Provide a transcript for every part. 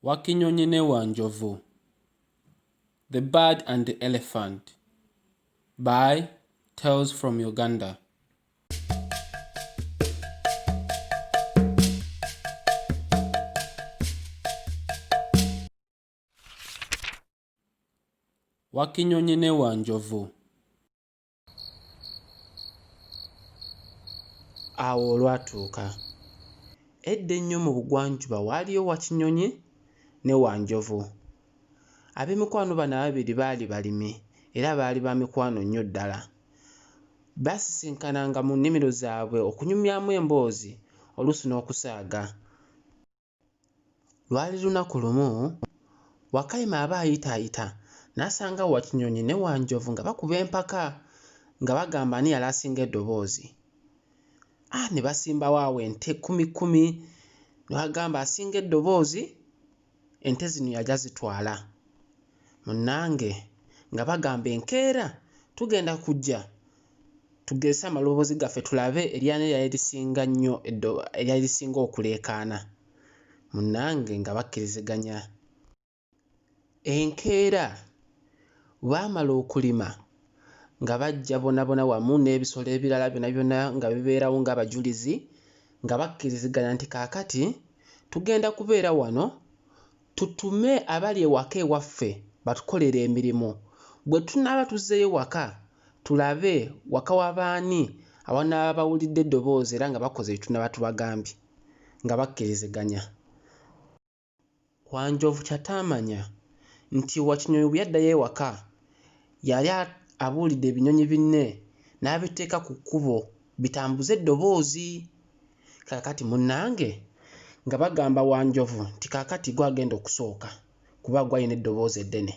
Wakinnyonyi ne Wanjovu, The Bird and the Elephant by Tales from Uganda. Wakinnyonyi ne Wanjovu. Awo olwatuuka. Edda ennyo mu bugwanjuba waaliyo Wakinnyonyi ne Wanjovu. Ab'emikwano bano ababiri baali balimi era baali ba mikwano nnyo ddala. Baasisinkananga mu nnimiro zaabwe okunyumyamu emboozi oluusi n'okusaaga. Lwali lunaku lumu, Wakayima aba ayitaayita n'asanga Wakinnyonyi ne Wanjovu nga bakuba empaka nga bagamba ani yali asinga eddoboozi. Ne basimbawo awo ente kkumi, ne bagamba asinga eddoboozi ente zino yajja zitwala. Munnange nga bagamba enkeera tugenda kujja tugezese amaloboozi gaffe tulabe eryani eryali lisinga nnyo eryali lisinga okuleekaana. Munnange nga bakkiriziganya. Enkeera baamala okulima nga bajja bonna wamu n'ebisolo ebirala byonna nga bibeerawo ng'abajulizi nga bakkiriziganya nti kaakati tugenda kubeera wano tutume abali ewaka ewaffe batukolere emirimu. Bwe tunaaba tuzzeeyo waka tulabe waka w'abaani awanaaba bawulidde eddoboozi era nga bakoze bye tunaaba tubagambye nga bakkiriziganya. Wanjovu kyataamanya nti Wakinnyonyi bwe yaddayo ewaka yali abuulidde ebinyonyi binne n'abiteeka ku kkubo bitambuze eddoboozi. Kaakati munnange nga bagamba Wanjovu nti kaakati gwagenda okusooka kuba gwalina eddoboozi eddene.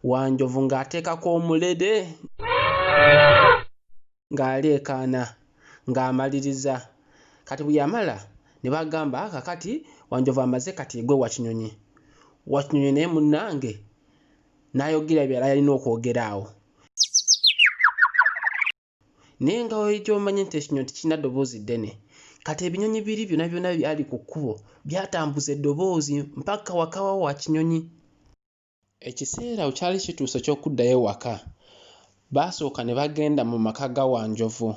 Wanjovu ng'ateekako omulere ng'aleekaana ng'amaliriza. Kati bwe yamala ne bagamba kaakati Wanjovu amaze kati egwe Wakinnyonyi. Wakinnyonyi naye munnange n'ayogera byali alina okwogera awo. Naye nga gy'omanyi nti ekinyonyi tekirina ddoboozi ddene, kati ebinyonyi biri byonna byali ku kkubo byatambuza eddoboozi mpaka waka wa Wakinnyonyi. Ekiseera bwe kyali kituuse eky'okuddayo ewaka, baasooka ne bagenda mu maka ga Wanjovu.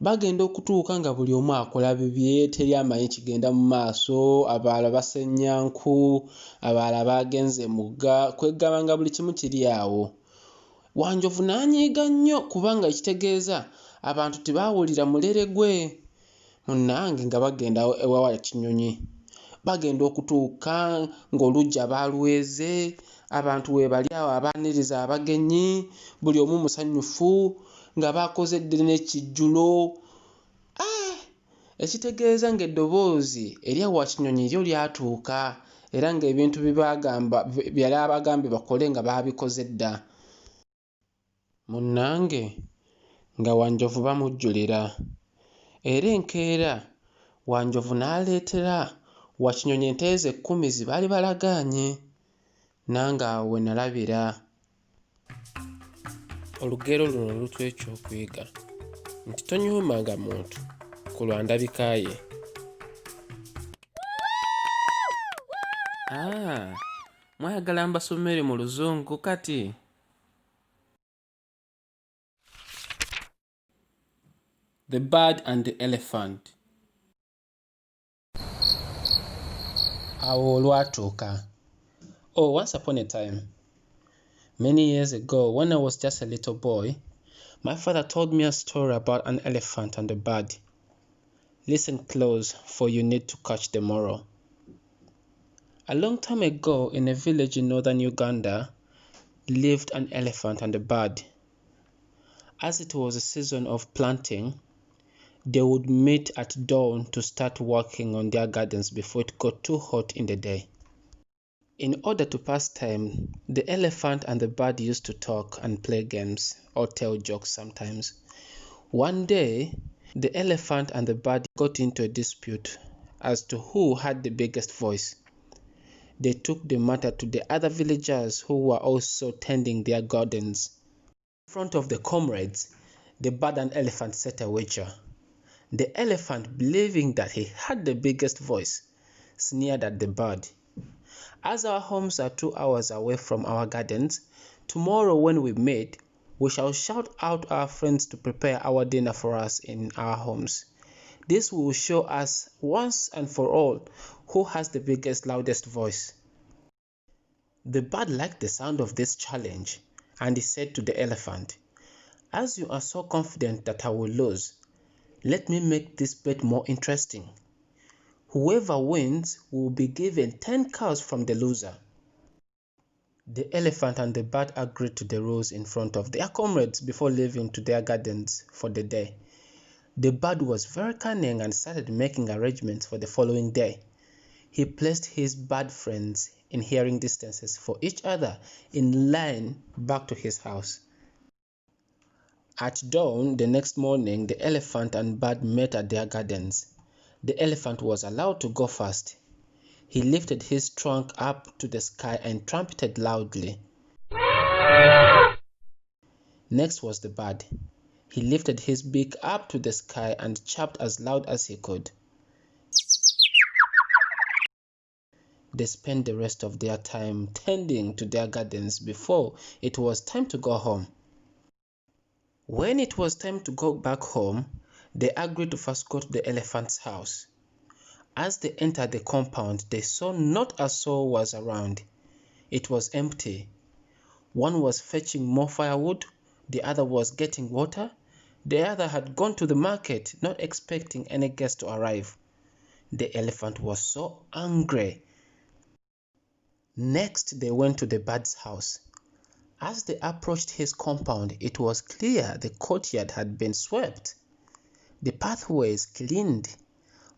Bagenda okutuuka nga buli omu akola bibye, teri amanyi kigenda mu maaso, abalala basennya nku, abalala baagenze mugga, kwegamba nga buli kimu kiri awo. Wanjovu n'anyiiga nnyo kubanga ekitegeeza abantu tebaawulira mulere gwe. Munnange nga bagenda ewa Wakinnyonyi. Bagenda okutuuka ng'oluggya baalweze, abantu we bali awo abaaniriza abagenyi, buli omu musanyufu nga baakoze ddene n'ekijjulo. Ekitegeeza ng'eddoboozi erya Wakinnyonyi lyo lyatuuka era ng'ebintu byali abagambye bakole nga baabikoze dda. Munnange nga Wanjovu bamujjulira. Era enkeera Wanjovu n'aleetera Wakinnyonyi ente ze 10 ze baali balagaanye. Nange awo we nalabira. Olugero luno lutuwa ekyokuyiga nti tonyuumanga muntu ku lwa ndabika ye. Mwayagala mbasomere mu Luzungu kati? The Bird and the Elephant. Awo olwatuuka. Once upon a time, many years ago, when I was just a little boy, my father told me a story about an elephant and a bird. Listen close, for you need to catch the moral. A long time ago, in a village in northern Uganda, lived an elephant and a bird. As it was a season of planting, they would meet at dawn to start working on their gardens before it got too hot in the day. In order to pass time, the elephant and the bird used to talk and play games or tell jokes sometimes. One day, the elephant and the bird got into a dispute as to who had the biggest voice. They took the matter to the other villagers who were also tending their gardens. In front of the comrades, the bird and elephant set a wager. The elephant, believing that he had the biggest voice, sneered at the bird. As our homes are 2 hours away from our gardens, tomorrow when we meet, we shall shout out our friends to prepare our dinner for us in our homes. This will show us once and for all who has the biggest, loudest voice. The bird liked the sound of this challenge, and he said to the elephant, "As you are so confident that I will lose, let me make this bet more interesting. Whoever wins will be given 10 cows from the loser." The elephant and the bird agreed to the rules in front of their comrades before leaving to their gardens for the day. The bird was very cunning and started making arrangements for the following day. He placed his bird friends in hearing distances for each other in line back to his house. At dawn the next morning, the elephant and bird met at their gardens. The elephant was allowed to go first. He lifted his trunk up to the sky and trumpeted loudly. Next was the bird. He lifted his beak up to the sky and chirped as loud as he could. They spent the rest of their time tending to their gardens before it was time to go home. When it was time to go back home, they agreed to first go to the elephant's house. As they entered the compound, they saw not a soul was around. It was empty. One was fetching more firewood, the other was getting water, the other had gone to the market, not expecting any guest to arrive. The elephant was so angry. Next, they went to the bird's house. As they approached his compound, it was clear the courtyard had been swept. The pathways cleaned,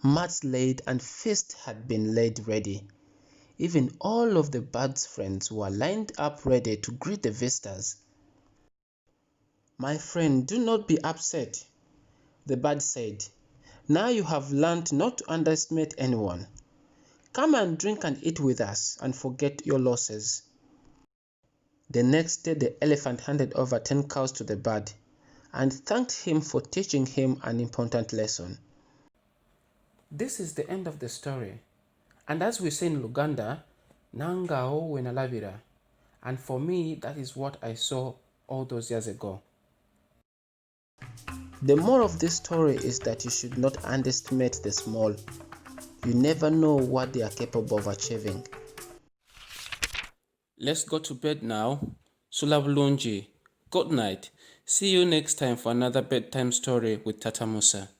mats laid, and feast had been laid ready. Even all of the bird's friends were lined up ready to greet the visitors. "My friend, do not be upset," the bird said. "Now you have learned not to underestimate anyone. Come and drink and eat with us and forget your losses." The next day, the elephant handed over 10 cows to the bird and thanked him for teaching him an important lesson. This is the end of the story. And as we say in Luganda, Nangao wenalabira. And for me, that is what I saw all those years ago. The moral of this story is that you should not underestimate the small. You never know what they are capable of achieving. Let's go to bed now. Sulabulunji. Good night. See you next time for another bedtime story with Taata Musa.